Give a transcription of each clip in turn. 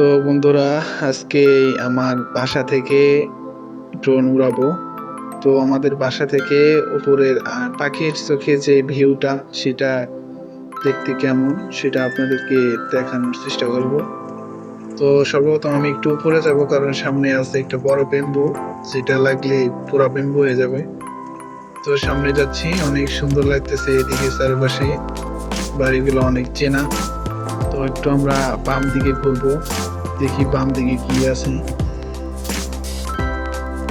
তো বন্ধুরা, আজকে আমার বাসা থেকে ড্রোন উড়াবো। তো আমাদের বাসা থেকে উপরের পাখির চোখে যে ভিউটা, সেটা দেখতে কেমন সেটা আপনাদেরকে দেখানোর চেষ্টা করব। তো সর্বপ্রথম আমি একটু উপরে যাব, কারণ সামনে আছে একটা বড় বেম্বু, যেটা লাগলে পুরো বেম্বু হয়ে যাবে। তো সামনে যাচ্ছি, অনেক সুন্দর লাগতেছে এদিকে চারপাশে, বাড়িগুলো অনেক চেনা। তো একটু আমরা বাম দিকে ঘুরবো, দেখি বাম দিকে কি আছে।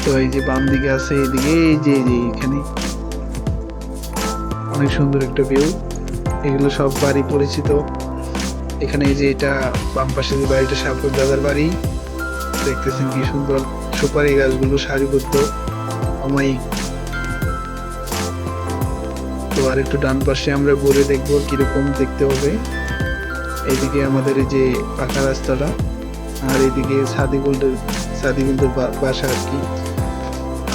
তো এই যে বাম দিকে আছে, এদিকে এই যে এখানে অনেক সুন্দর একটা ভিউ। এগুলো সব বাড়ি পরিচিত। এখানে এই যে এটা বাম পাশে যে বাড়িটা, সাপুর দাদার বাড়ি, দেখতেছেন কি সুন্দর সুপারি গাছগুলো সারিবদ্ধ অমায়িক। তো আর একটু ডান পাশে আমরা ঘুরে দেখবো কিরকম দেখতে হবে। এইদিকে আমাদের এই যে পাকা রাস্তাটা, আর এইদিকে সাদিগুলদের বাসা আর কি।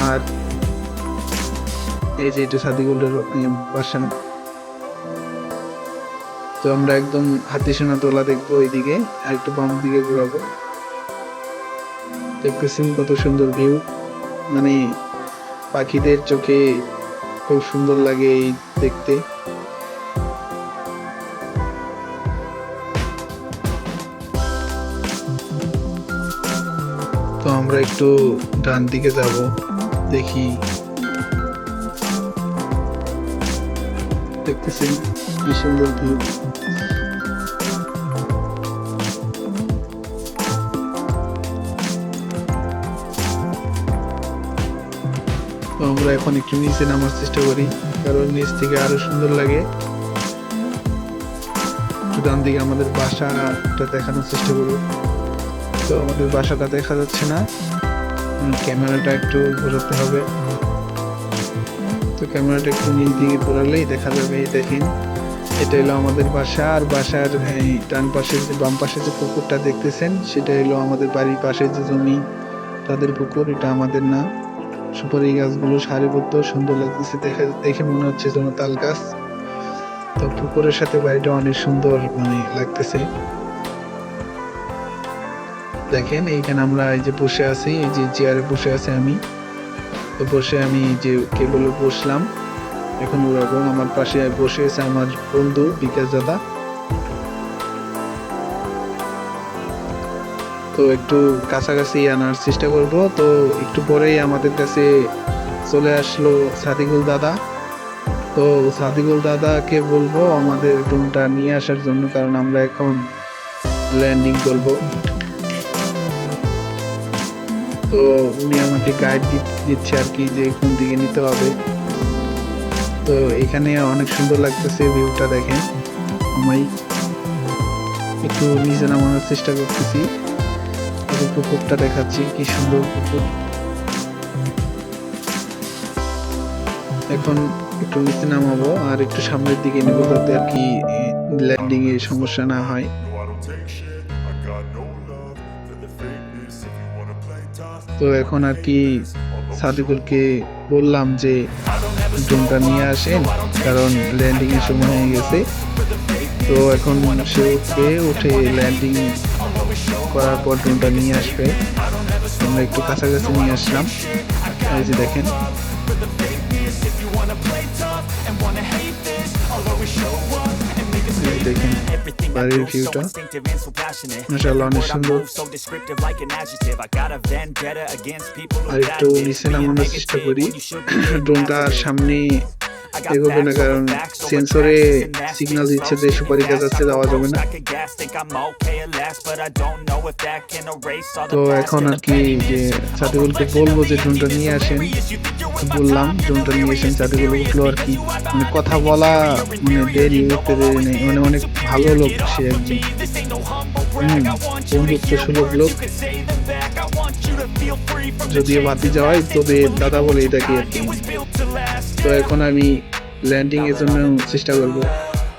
আর এই যে এটা সাদিগুলদের বাসা। তো আমরা একদম হাতিসোনা তোলা দেখবো এইদিকে, আর একটু বাম দিকে ঘুরাবো। দেখতেছেন কত সুন্দর ভিউ, মানে পাখিদের চোখে খুব সুন্দর লাগে এই দেখতে। তো আমরা একটু ডান দিকে যাব, দেখি। দেখতেছেন কি সুন্দর ভিউ। তো আমরা এখন একটু নিচে নামার চেষ্টা করি, কারণ নিচ থেকে আরো সুন্দর লাগে। একটু ডান দিকে আমাদের বাসাটা দেখানোর চেষ্টা করবো। তো আমাদের বাসাটা দেখা যাচ্ছে না, ক্যামেরাটা একটু ঘোরাতে হবে। তো ক্যামেরাটা একটু নিচ দিকে ঘোরালেই দেখা যাবে। দেখেন, এটা হলো আমাদের বাসা, আর বাসার এই ডান পাশে যে বাম পাশে যে পুকুরটা দেখতেছেন, সেটা হলো আমাদের বাড়ির পাশে যে জমি, তাদের পুকুর। এটা আমাদের না। সুপারি গাছগুলো সারিবদ্ধ সুন্দর লাগতেছে, দেখে মনে হচ্ছে যেন তাল গাছ। তো পুকুরের সাথে বাড়িটা অনেক সুন্দর মানে লাগতেছে। দেখেন এইখানে আমরা এই যে বসে আছি, এই যে চেয়ারে বসে আছি আমি। তো বসে আমি যে কেবলে বসলাম, এখন ওরকম আমার পাশে বসে আছে আমার বন্ধু বিকাশ দাদা। তো একটু কাছাকাছি আনার চেষ্টা করব। তো একটু পরেই আমাদের কাছে চলে আসলো সাদিকুল দাদা। তো সাদিকুল দাদাকে বলবো আমাদের ড্রোনটা নিয়ে আসার জন্য, কারণ আমরা এখন ল্যান্ডিং করব। তো উনি আমাকে গাইড দিচ্ছে আর কি, যে কোন দিকে নিতে হবে। তো এখানে অনেক সুন্দর লাগতেছে ভিউটা, দেখেন। আমি একটু নিচে নামানোর চেষ্টা করতেছি, পুকুরটা দেখাচ্ছি, কি সুন্দর পুকুর। এখন একটু নিচে নামাবো আর একটু সামনের দিকে নেবো, যাতে আর কি ল্যান্ডিং এ সমস্যা না হয়। তো এখন আর কি সাদিকুলকে বললাম যে ড্রোনটা নিয়ে আসেন, কারণ ল্যান্ডিং এর সময় হয়ে গেছে। তো এখন সে উঠে ল্যান্ডিং করার পর ড্রোনটা নিয়ে আসবে। আমরা একটু কাছাকাছি নিয়ে আসলাম, এই যে দেখেন। দেখেন বাড়ির ভিউটা, মাশাআল্লাহ অনেক সুন্দর। আর একটু নিচে নামানোর চেষ্টা করি, ড্রোনটা সামনে এগোবে না, কারণ সেন্সরে সিগন্যাল দিচ্ছে যে সুপারি গাছ আছে, যাওয়া যাবে না। তো এখন আর কি যে সাদিকুলকে বলবো যে ড্রোনটা নিয়ে আসেন, বললাম ড্রোনটা নিয়ে আসেন। সাদিকুল উঠলো আর কি, মানে কথা বলা মানে দেরি উঠতে দেরি নেই, মানে অনেক ভালো লোক সে একজন, বন্ধুত্ব সুলভ লোক। যদিও বাতি যাওয়াই, তবে দাদা বলে এটাকে আর কি। তো এখন আমি ল্যান্ডিং এর জন্য চেষ্টা করব।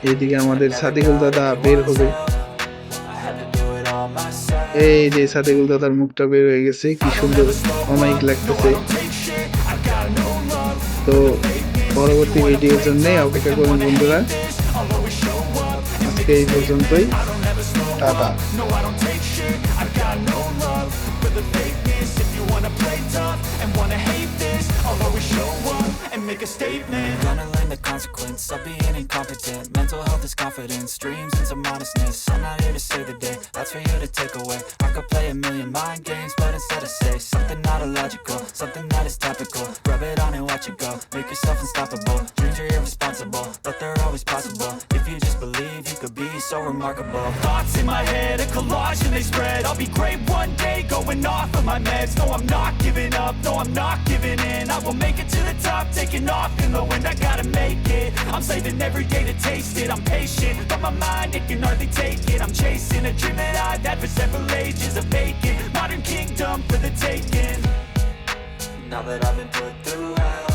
এইদিকে আমাদের সাদিকুল দাদা বের হবে, এই যে সাদিকুল দাদার মুখটা বের হয়ে গেছে, কি সুন্দর অমায়িক লাগতেছে। তো পরবর্তী ভিডিওর জন্য অপেক্ষা করুন বন্ধুরা। আজকে এই পর্যন্তই, tata. show up and make a statement. Gonna learn the consequence of being incompetent. Mental health is confidence, dreams and some honestness. I'm not here to save the day, that's for you to take away. I could play a million mind games, but instead I say something not illogical, something that is topical. Rub it on and watch it go, make yourself unstoppable. Dreams are irresponsible, but they're always possible. If you just believe, you could be so remarkable. Thoughts in my head, a collage and they spread. I'll be great one day, going off of my meds. No, I'm not giving up, no, I'm not giving in. I will make it to the top, taking off in the wind. I gotta make it, I'm saving every day to taste it. I'm patient, but my mind, it can hardly take it. I'm chasing a dream that I've had for several ages. A vacant, modern kingdom for the taking. Now that I've been put through hell,